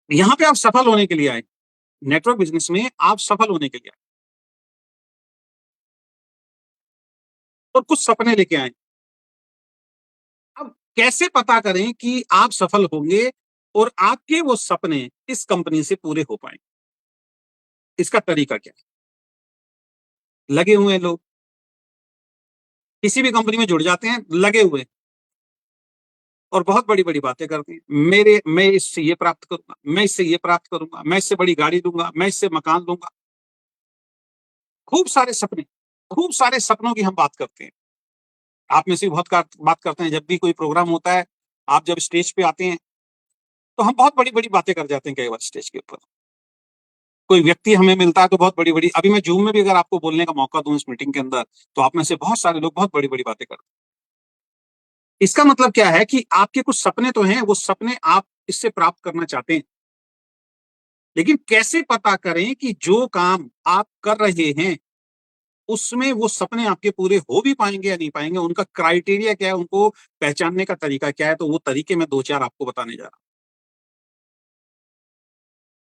यहां पे आप सफल होने के लिए आए, नेटवर्क बिजनेस में आप सफल होने के लिए आए और कुछ सपने लेके आए। अब कैसे पता करें कि आप सफल होंगे और आपके वो सपने इस कंपनी से पूरे हो पाएंगे? इसका तरीका क्या है? लगे हुए हैं लोग, किसी भी कंपनी में जुड़ जाते हैं, लगे हुए और बहुत बड़ी बड़ी बातें करते हैं। मैं इससे ये प्राप्त करूंगा, मैं इससे ये प्राप्त करूंगा, मैं इससे बड़ी गाड़ी लूंगा, मैं इससे मकान लूंगा। खूब सारे सपने, खूब सारे सपनों की हम बात करते हैं। आप में से बहुत बात करते हैं, जब भी कोई प्रोग्राम होता है, आप जब स्टेज पे आते हैं, तो हम बहुत बड़ी बड़ी बातें कर जाते हैं कई बार स्टेज के ऊपर। कोई व्यक्ति हमें मिलता है तो बहुत बड़ी बड़ी, अभी मैं जूम में भी अगर आपको बोलने का मौका दूं इस मीटिंग के अंदर, तो आप में से बहुत सारे लोग बहुत बड़ी बड़ी बातें करते हैं। इसका मतलब क्या है कि आपके कुछ सपने तो हैं, वो सपने आप इससे प्राप्त करना चाहते हैं, लेकिन कैसे पता करें कि जो काम आप कर रहे हैं उसमें वो सपने आपके पूरे हो भी पाएंगे या नहीं पाएंगे? उनका क्राइटेरिया क्या है, उनको पहचानने का तरीका क्या है? तो वो तरीके मैं दो चार आपको बताने जा रहा हूं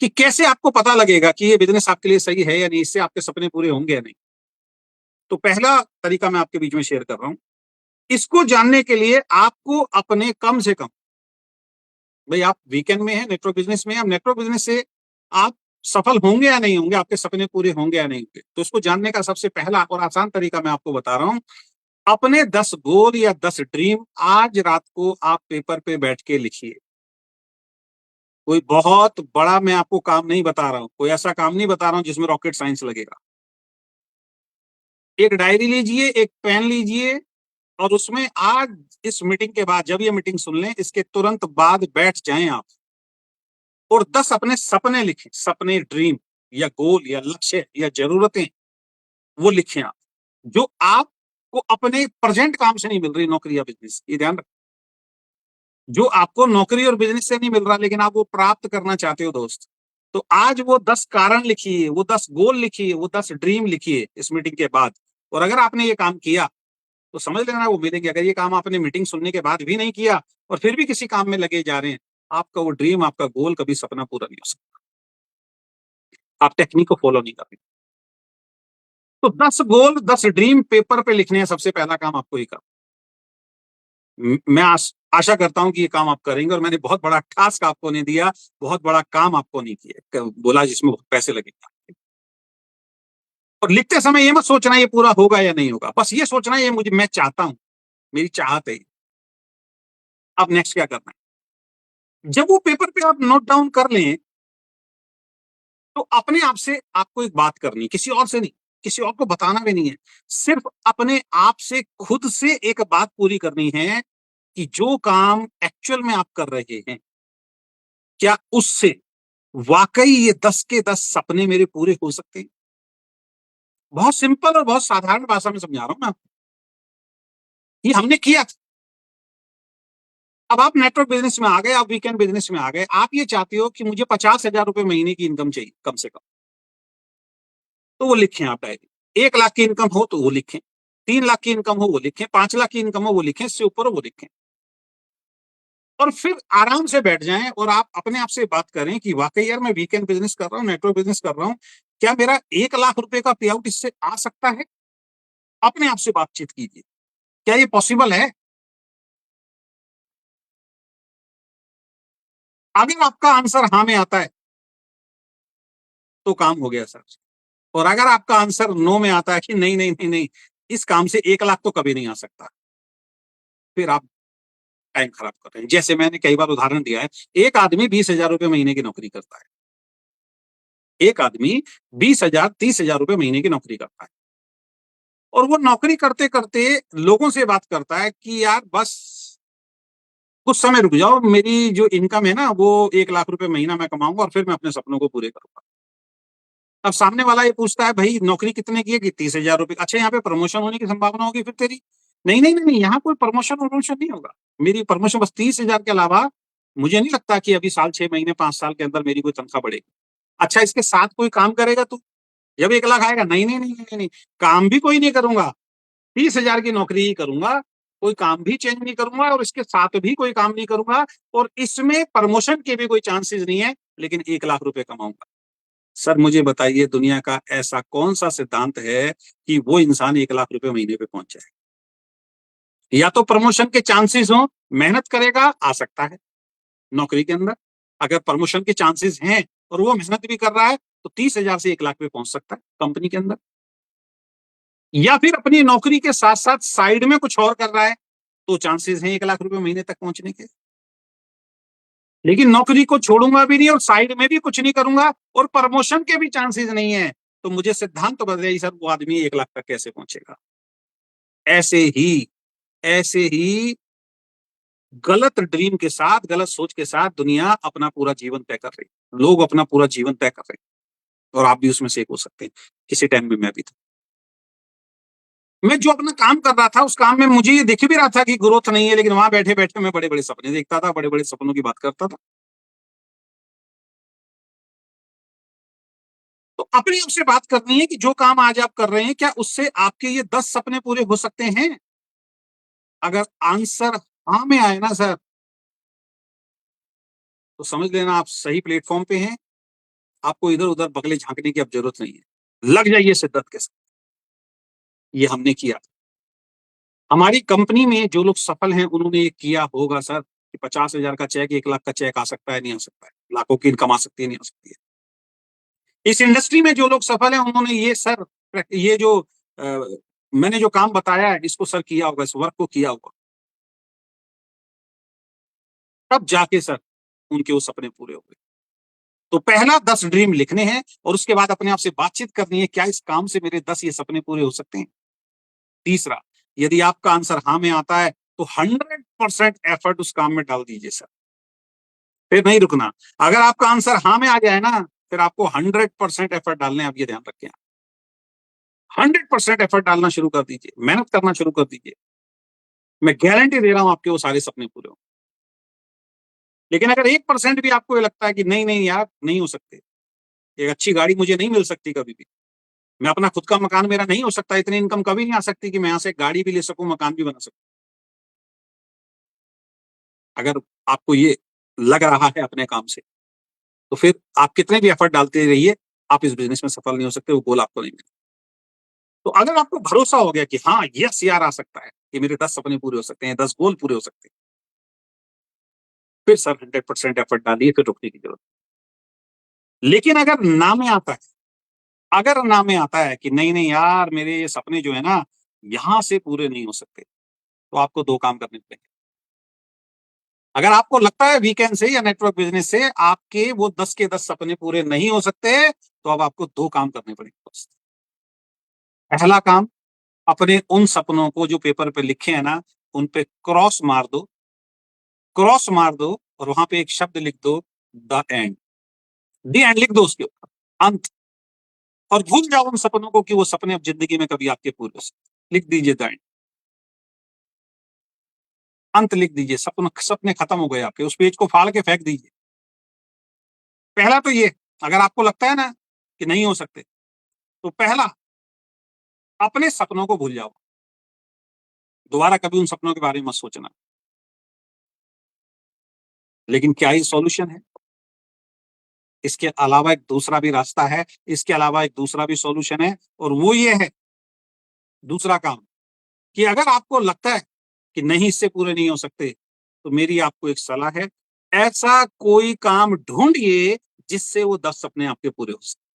कि कैसे आपको पता लगेगा कि ये बिजनेस आपके लिए सही है या नहीं, इससे आपके सपने पूरे होंगे या नहीं। तो पहला तरीका मैं आपके बीच में शेयर कर रहा हूं। इसको जानने के लिए आपको अपने कम से कम, भाई आप वीकेंड में है, नेटवर्क बिजनेस में है, अब नेटवर्क बिजनेस से आप सफल होंगे या नहीं होंगे, आपके सपने पूरे होंगे या नहीं होंगे, तो इसको जानने का सबसे पहला और आसान तरीका मैं आपको बता रहा हूं। अपने 10 गोल या 10 ड्रीम आज रात को आप पेपर पे बैठ के लिखिए। कोई बहुत बड़ा मैं आपको काम नहीं बता रहा हूं, कोई ऐसा काम नहीं बता रहा हूं जिसमें रॉकेट साइंस लगेगा। एक डायरी लीजिए, एक पेन लीजिए और उसमें आज इस मीटिंग के बाद, जब ये मीटिंग सुन लें, इसके तुरंत बाद बैठ जाएं आप और 10 अपने सपने लिखें। सपने, ड्रीम या गोल या लक्ष्य या जरूरतें, वो लिखें आप, जो आपको अपने प्रेजेंट काम से नहीं मिल रही, नौकरी या बिजनेस, ये ध्यान रखें। जो आपको नौकरी और बिजनेस से नहीं मिल रहा लेकिन आप वो प्राप्त करना चाहते हो दोस्त, तो आज वो 10 कारण लिखिए, वो 10 गोल लिखिए, वो 10 ड्रीम लिखिए इस मीटिंग के बाद। और अगर आपने ये काम किया तो समझ लेना वो मिलेंगे। अगर ये काम आपने मीटिंग सुनने के बाद भी नहीं किया और फिर भी किसी काम में लगे जा रहे हैं, आपका वो ड्रीम, आपका गोल, कभी सपना पूरा नहीं हो सकता। आप टेक्निक को फॉलो नहीं करते। तो 10 गोल, 10 ड्रीम पेपर पे लिखने हैं, सबसे पहला काम आपको ही करना। मैं आशा करता हूं कि ये काम आप करेंगे और मैंने बहुत बड़ा टास्क आपको नहीं दिया, बहुत बड़ा काम आपको नहीं किया बोला जिसमें बहुत पैसे लगेंगे। और लिखते समय ये मत सोचना ये पूरा होगा या नहीं होगा, बस ये सोचना ये मुझे, मैं चाहता हूं, मेरी चाहत है। अब नेक्स्ट क्या करना है? जब वो पेपर पे आप नोट डाउन कर लें, तो अपने आप से आपको एक बात करनी है, किसी और से नहीं, किसी और को बताना भी नहीं है। सिर्फ अपने आप से, खुद से एक बात पूरी करनी है कि जो काम एक्चुअल में आप कर रहे हैं, क्या उससे वाकई ये 10 के 10 सपने मेरे पूरे हो सकते हैं? बहुत सिंपल और बहुत साधारण भाषा में समझा रहा हूं मैं आपको। ये हमने किया था। अब आप नेटवर्क बिजनेस में आ गए, आप वीकेंड बिजनेस में आ गए, आप ये चाहते हो कि मुझे 50,000 रुपए महीने की इनकम चाहिए कम से कम, तो वो लिखें आप डायरी। 1 लाख की इनकम हो तो वो लिखें, 3 लाख की इनकम हो वो लिखें, 5 लाख की इनकम हो वो लिखें, इससे ऊपर हो वो लिखें। और फिर आराम से बैठ जाएं और आप अपने आप से बात करें कि वाकई यार मैं वीकेंड बिजनेस कर रहा हूँ, नेटवर्क बिजनेस कर रहा हूँ, क्या मेरा 1 लाख रुपए का पे आउट इससे आ सकता है? अपने आप से बातचीत कीजिए, क्या ये पॉसिबल है? अगर आपका आंसर हाँ में आता है तो काम हो गया सर। और अगर आपका आंसर नो में आता है कि नहीं नहीं नहीं नहीं, इस काम से 1 लाख तो कभी नहीं आ सकता, फिर आप टाइम खराब कर रहे हैं। जैसे मैंने कई बार उदाहरण दिया है, एक आदमी 20,000 रुपए महीने की नौकरी करता है, एक आदमी 20,000 30,000 रुपए महीने की नौकरी करता है और वो नौकरी करते करते लोगों से बात करता है कि यार बस कुछ समय रुक जाओ, मेरी जो इनकम है ना वो 1 लाख रुपए महीना मैं कमाऊंगा और फिर मैं अपने सपनों को पूरे करूंगा। अब सामने वाला ये पूछता है भाई नौकरी कितने की है? कि 30,000 रुपए। अच्छा, यहाँ पे प्रमोशन होने की संभावना होगी फिर तेरी? नहीं नहीं नहीं नहीं, यहाँ कोई प्रमोशन प्रमोशन नहीं होगा। मेरी प्रमोशन बस 30,000 के अलावा मुझे नहीं लगता कि अभी साल 6 महीने 5 साल के अंदर मेरी कोई तनख्वाह बढ़ेगी। अच्छा, इसके साथ कोई काम करेगा तू? जब 1 लाख आएगा, नहीं नहीं नहीं नहीं नहीं, काम भी कोई नहीं करूंगा, 30,000 की नौकरी ही करूंगा। कोई काम भी चेंज नहीं करूंगा और इसके साथ भी कोई काम नहीं करूंगा और इसमें प्रमोशन के भी कोई चांसेस नहीं है, लेकिन 1 लाख रुपए कमाऊंगा। सर मुझे बताइए दुनिया का ऐसा कौन सा सिद्धांत है कि वो इंसान 1 लाख रुपए महीने पे पहुंच जाए? या तो प्रमोशन के चांसेस हो, मेहनत करेगा आ सकता है नौकरी के अंदर, अगर प्रमोशन के चांसेस हैं और वो मेहनत भी कर रहा है तो 30,000 से 1 लाख पे पहुंच सकता है कंपनी के अंदर। या फिर अपनी नौकरी के साथ साथ साइड में कुछ और कर रहा है तो चांसेस हैं 1 लाख रुपए महीने तक पहुंचने के। लेकिन नौकरी को छोड़ूंगा भी नहीं और साइड में भी कुछ नहीं करूंगा और प्रमोशन के भी चांसेस नहीं है, तो मुझे सिद्धांत तो बताइए सर वो आदमी 1 लाख तक कैसे पहुंचेगा? ऐसे ही गलत ड्रीम के साथ, गलत सोच के साथ दुनिया अपना पूरा जीवन तय कर रही है, लोग अपना पूरा जीवन तय कर रहे हैं और आप भी उसमें से एक हो सकते हैं। किसी टाइम में मैं भी था। मैं जो अपना काम कर रहा था उस काम में मुझे ये दिख भी रहा था कि ग्रोथ नहीं है, लेकिन वहां बैठे बैठे मैं बड़े बड़े सपने देखता था, बड़े बड़े सपनों की बात करता था। तो अपने आप से बात करनी है कि जो काम आज आप कर रहे हैं क्या उससे आपके ये 10 सपने पूरे हो सकते हैं? अगर आंसर हाँ में आए ना सर, तो समझ लेना आप सही प्लेटफॉर्म पे हैं। आपको इधर उधर बगले झांकने की अब जरूरत नहीं है, लग जाइए शिद्दत के साथ। ये हमने किया। हमारी कंपनी में जो लोग सफल हैं उन्होंने ये किया होगा सर कि 50,000 का चेक 1 लाख का चेक आ सकता है, नहीं आ सकता है, लाखों की इनकम आ सकती है, नहीं आ सकती है। इस इंडस्ट्री में जो लोग सफल हैं उन्होंने ये सर, ये जो मैंने जो काम बताया है इसको सर किया होगा, इस वर्क को किया होगा, तब जाके सर उनके वो सपने पूरे हो गए। तो पहला 10 ड्रीम लिखने हैं और उसके बाद अपने आप से बातचीत करनी है, क्या इस काम से मेरे 10 ये सपने पूरे हो सकते हैं? तीसरा, यदि आपका आंसर हाँ में आता है तो 100% एफर्ट उस काम में डाल दीजिए सर, फिर नहीं रुकना। अगर आपका आंसर हाँ में आ जाए ना, फिर आपको 100% एफर्ट डालने, आप ये ध्यान रखें, 100% एफर्ट डालना शुरू कर दीजिए, मेहनत करना शुरू कर दीजिए। मैं गारंटी दे रहा हूं आपके वो सारे सपने पूरे हों। लेकिन अगर 1% भी आपको ये लगता है कि नहीं नहीं यार नहीं हो सकते, एक अच्छी गाड़ी मुझे नहीं मिल सकती कभी भी, मैं अपना खुद का मकान मेरा नहीं हो सकता, इतनी इनकम कभी नहीं आ सकती कि मैं यहाँ से गाड़ी भी ले सकूं, मकान भी बना सकूं, अगर आपको ये लग रहा है अपने काम से, तो फिर आप कितने भी एफर्ट डालते रहिए, आप इस बिजनेस में सफल नहीं हो सकते, वो गोल आपको नहीं मिलेगा। तो अगर आपको भरोसा हो गया कि हाँ यस यार आ सकता है कि मेरे 10 सपने पूरे हो सकते हैं, 10 गोल पूरे हो सकते हैं, फिर सर 100% एफर्ट डालिए, फिर रुकने की जरूरत। लेकिन अगर ना में आता है, अगर ना में आता है कि नहीं नहीं यार मेरे ये सपने जो है ना यहां से पूरे नहीं हो सकते, तो आपको 2 काम करने पड़ेंगे। अगर आपको लगता है वीकेंड से या नेटवर्क बिजनेस से आपके वो 10 के 10 सपने पूरे नहीं हो सकते, तो अब आपको 2 काम करने पड़ेंगे बस। पहला काम, अपने उन सपनों को जो पेपर पे लिखे हैं ना उन पे क्रॉस मार दो, क्रॉस मार दो और वहां पे एक शब्द लिख दो, द एंड। द एंड लिख दो उसके ऊपर, अंत। और भूल जाओ उन सपनों को कि वो सपने अब जिंदगी में कभी आपके पूरे हो सकते। लिख दीजिए द एंड, अंत लिख दीजिए, सपने खत्म हो गए आपके, उस पेज को फाड़ के फेंक दीजिए। पहला तो ये, अगर आपको लगता है ना कि नहीं हो सकते, तो पहला अपने सपनों को भूल जाओ, दोबारा कभी उन सपनों के बारे में मत सोचना। लेकिन क्या ये सॉल्यूशन है? इसके अलावा एक दूसरा भी रास्ता है, इसके अलावा एक दूसरा भी सॉल्यूशन है, और वो ये है, दूसरा काम, कि अगर आपको लगता है कि नहीं इससे पूरे नहीं हो सकते, तो मेरी आपको एक सलाह है, ऐसा कोई काम ढूंढिए जिससे वो 10 सपने आपके पूरे हो सके।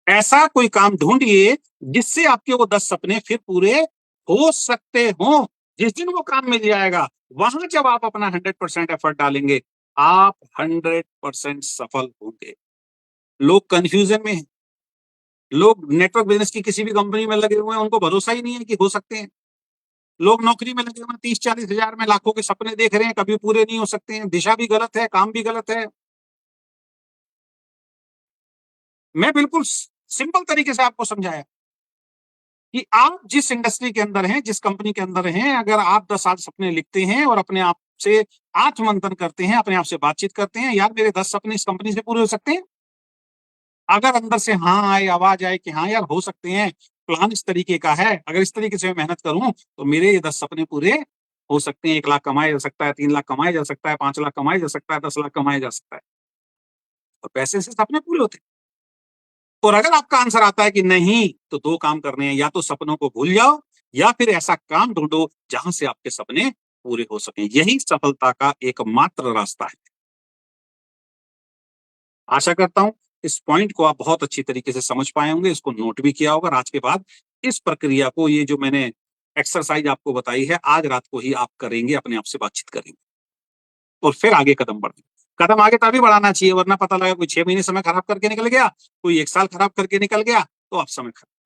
ऐसा कोई काम ढूंढिए जिससे आपके वो 10 सपने फिर पूरे हो सकते हो। जिस दिन वो काम मिल जाएगा, वहां जब आप अपना 100% एफर्ट डालेंगे, आप 100% सफल होंगे। लोग कंफ्यूजन में हैं, लोग नेटवर्क बिजनेस की किसी भी कंपनी में लगे हुए हैं, उनको भरोसा ही नहीं है कि हो सकते हैं। लोग नौकरी में लगे हुए हैं, 30-40 हजार में लाखों के सपने देख रहे हैं, कभी पूरे नहीं हो सकते हैं, दिशा भी गलत है, काम भी गलत है। मैं बिल्कुल सिंपल तरीके से आपको समझाया कि आप जिस इंडस्ट्री के अंदर हैं, जिस कंपनी के अंदर हैं, अगर आप 10 आज सपने लिखते हैं और अपने आप से आत्ममंथन करते हैं, अपने आप से बातचीत करते हैं, यार मेरे 10 सपने इस कंपनी से पूरे हो सकते हैं, अगर अंदर से हाँ आए, आवाज आए कि हाँ यार हो सकते हैं, प्लान इस तरीके का है, अगर इस तरीके से मैं मेहनत करूं तो मेरे ये 10 सपने पूरे हो सकते हैं। 1 लाख कमाया जा सकता है, 3 लाख कमाया जा सकता है, 5 लाख कमाया जा सकता है, 10 लाख कमाया जा सकता है। और पैसे से सपने पूरे होते हैं। और अगर आपका आंसर आता है कि नहीं, तो 2 काम करने हैं, या तो सपनों को भूल जाओ या फिर ऐसा काम ढूंढो जहां से आपके सपने पूरे हो सकें। यही सफलता का एकमात्र रास्ता है। आशा करता हूं इस पॉइंट को आप बहुत अच्छी तरीके से समझ पाए होंगे, इसको नोट भी किया होगा। आज के बाद इस प्रक्रिया को, ये जो मैंने एक्सरसाइज आपको बताई है, आज रात को ही आप करेंगे, अपने आप से बातचीत करेंगे और फिर आगे कदम बढ़ेंगे। कदम आगे तभी बढ़ाना चाहिए, वरना पता लगा कोई 6 महीने समय खराब करके निकल गया, कोई 1 साल खराब करके निकल गया, तो आप समय खराब